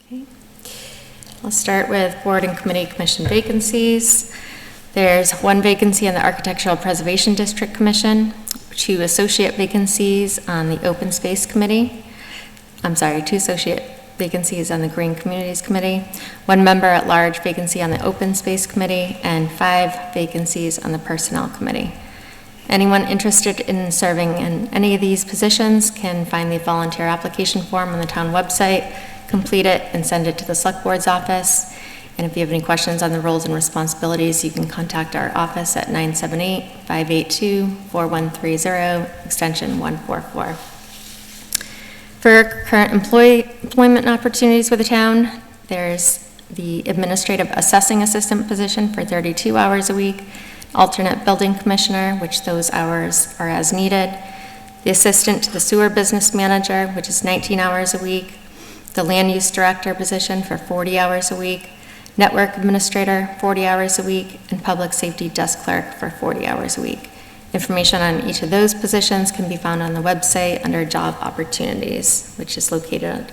Okay. I'll start with board and committee commission vacancies. There's one vacancy on the Architectural Preservation District Commission, 2 associate vacancies on the Open Space Committee. 2 associate vacancies on the Green Communities Committee, 1 member at large vacancy on the Open Space Committee, and 5 vacancies on the Personnel Committee. Anyone interested in serving in any of these positions can find the volunteer application form on the town website, complete it, and send it to the Select Board's office. And if you have any questions on the roles and responsibilities, you can contact our office at 978-582-4130, extension 144. For current employment opportunities with the town, there's the administrative assessing assistant position for 32 hours a week, alternate building commissioner, which those hours are as needed, the assistant to the sewer business manager, which is 19 hours a week, the land use director position for 40 hours a week, network administrator, 40 hours a week, and public safety desk clerk for 40 hours a week. Information on each of those positions can be found on the website under job opportunities, which is located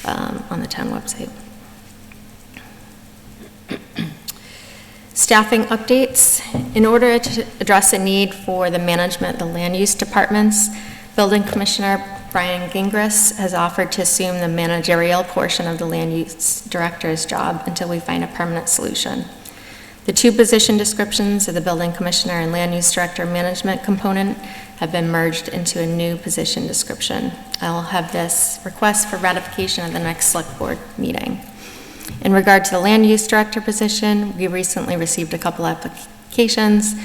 on the town website. Staffing updates. In order to address a need for the management of the land use departments, Building Commissioner Brian Gingras has offered to assume the managerial portion of the land use director's job until we find a permanent solution. The 2 position descriptions of the building commissioner and land use director management component have been merged into a new position description. I'll have this request for ratification at the next select board meeting. In regard to the land use director position, we recently received a couple applications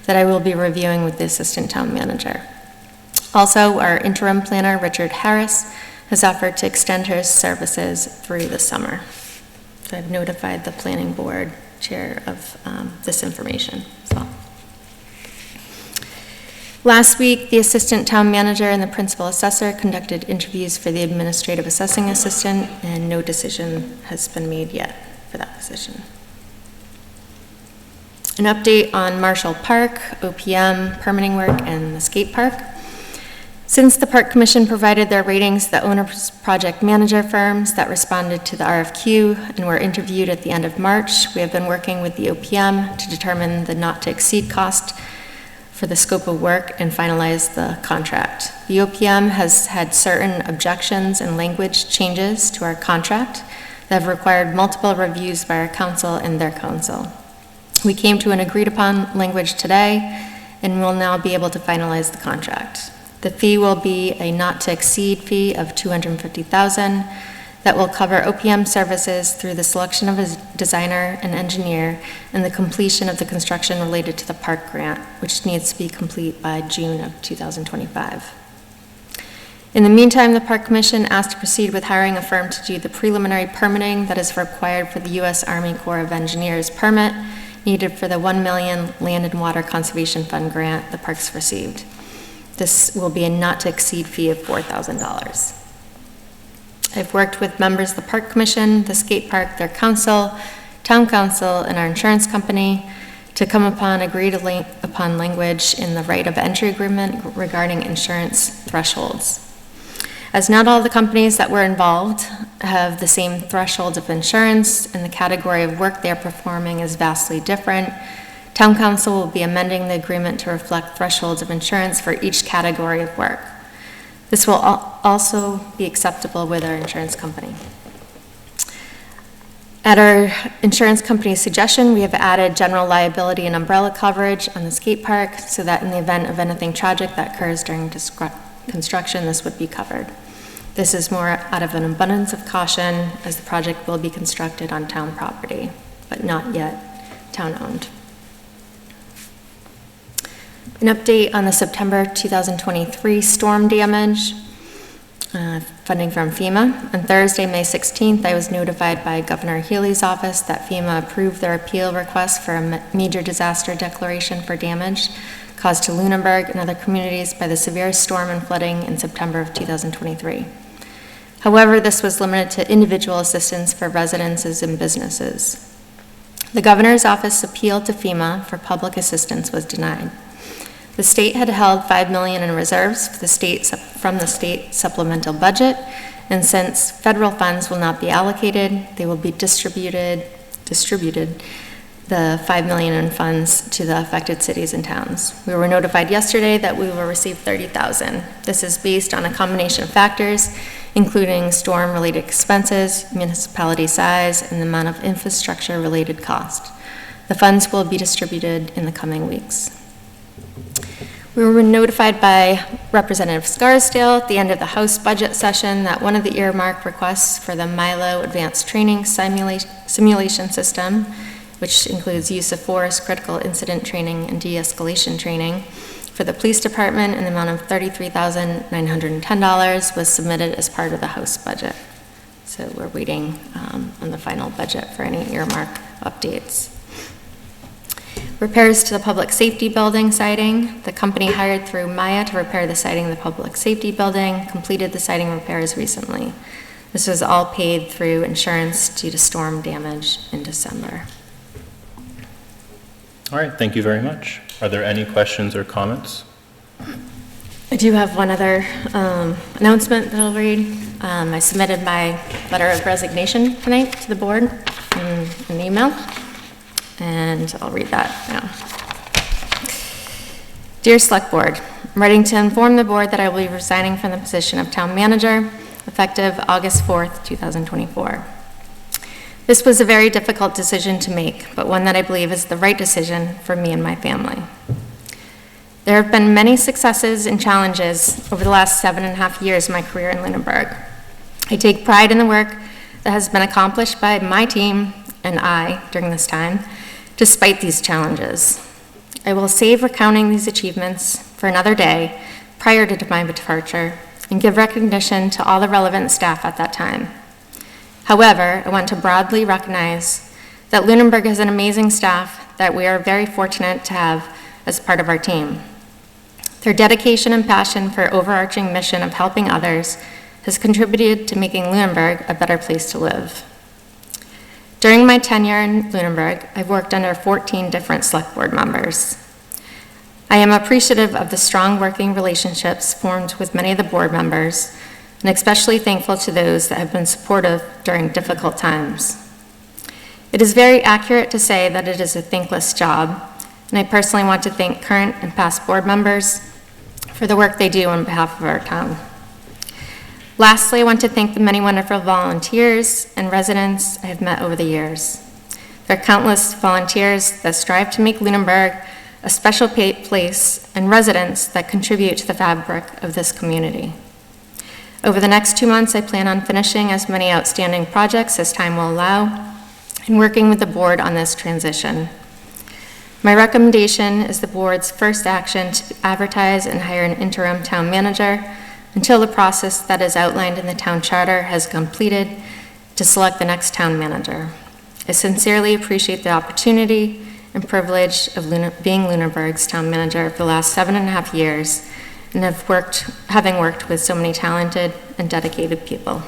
that I will be reviewing with the assistant town manager. Also, our interim planner, Richard Harris, has offered to extend his services through the summer. So I've notified the planning board chair of this information as well. Last week, the assistant town manager and the principal assessor conducted interviews for the administrative assessing assistant, and no decision has been made yet for that position. An update on Marshall Park, OPM, permitting work, and the skate park. Since the Park Commission provided their ratings to the owner's project manager firms that responded to the RFQ and were interviewed at the end of March, we have been working with the OPM to determine the not-to-exceed cost for the scope of work and finalize the contract. The OPM has had certain objections and language changes to our contract that have required multiple reviews by our council and their council. We came to an agreed-upon language today and will now be able to finalize the contract. The fee will be a not-to-exceed fee of $250,000 that will cover OPM services through the selection of a designer and engineer and the completion of the construction related to the park grant, which needs to be complete by June of 2025. In the meantime, the Park Commission asked to proceed with hiring a firm to do the preliminary permitting that is required for the U.S. Army Corps of Engineers permit needed for the $1 million Land and Water Conservation Fund grant the parks received. This will be a not-to-exceed fee of $4,000. I've worked with members of the Park Commission, the skate park, their council, town council, and our insurance company to come upon agreed-upon language in the right of entry agreement regarding insurance thresholds. As not all the companies that were involved have the same thresholds of insurance and the category of work they are performing is vastly different, Town Council will be amending the agreement to reflect thresholds of insurance for each category of work. This will also be acceptable with our insurance company. At our insurance company's suggestion, we have added general liability and umbrella coverage on the skate park so that in the event of anything tragic that occurs during construction, this would be covered. This is more out of an abundance of caution as the project will be constructed on town property, but not yet town-owned. An update on the September 2023 storm damage, funding from FEMA. On Thursday, May 16th, I was notified by Governor Healy's office that FEMA approved their appeal request for a major disaster declaration for damage caused to Lunenburg and other communities by the severe storm and flooding in September of 2023. However, this was limited to individual assistance for residences and businesses. The governor's office appeal to FEMA for public assistance was denied. The state had held $5 million in reserves for from the state supplemental budget, and since federal funds will not be allocated, they will be distributed the $5 million in funds to the affected cities and towns. We were notified yesterday that we will receive $30,000. This is based on a combination of factors, including storm-related expenses, municipality size, and the amount of infrastructure-related cost. The funds will be distributed in the coming weeks. We were notified by Representative Scarsdale at the end of the House budget session that one of the earmark requests for the Milo Advanced Training Simulation System, which includes use of force, critical incident training, and de-escalation training for the police department in the amount of $33,910 was submitted as part of the House budget. So we're waiting on the final budget for any earmark updates. Repairs to the public safety building siding. The company hired through Maya to repair the siding of the public safety building completed the siding repairs recently. This was all paid through insurance due to storm damage in December. All right, thank you very much. Are there any questions or comments? I do have one other announcement that I'll read. I submitted my letter of resignation tonight to the board in an email, and I'll read that now. Dear Select Board, I'm writing to inform the board that I will be resigning from the position of Town Manager effective August 4th, 2024. This was a very difficult decision to make, but one that I believe is the right decision for me and my family. There have been many successes and challenges over the last 7.5 years of my career in Lunenburg. I take pride in the work that has been accomplished by my team and I during this time, despite these challenges. I will save recounting these achievements for another day prior to my departure and give recognition to all the relevant staff at that time. However, I want to broadly recognize that Lunenburg has an amazing staff that we are very fortunate to have as part of our team. Their dedication and passion for overarching mission of helping others has contributed to making Lunenburg a better place to live. During my tenure in Lunenburg, I've worked under 14 different select board members. I am appreciative of the strong working relationships formed with many of the board members, and especially thankful to those that have been supportive during difficult times. It is very accurate to say that it is a thankless job, and I personally want to thank current and past board members for the work they do on behalf of our town. Lastly, I want to thank the many wonderful volunteers and residents I have met over the years. There are countless volunteers that strive to make Lunenburg a special place and residents that contribute to the fabric of this community. Over the next 2 months, I plan on finishing as many outstanding projects as time will allow and working with the board on this transition. My recommendation is the board's first action to advertise and hire an interim town manager until the process that is outlined in the town charter has completed to select the next town manager. I sincerely appreciate the opportunity and privilege of being Lunenburg's town manager for the last 7.5 years and having worked with so many talented and dedicated people.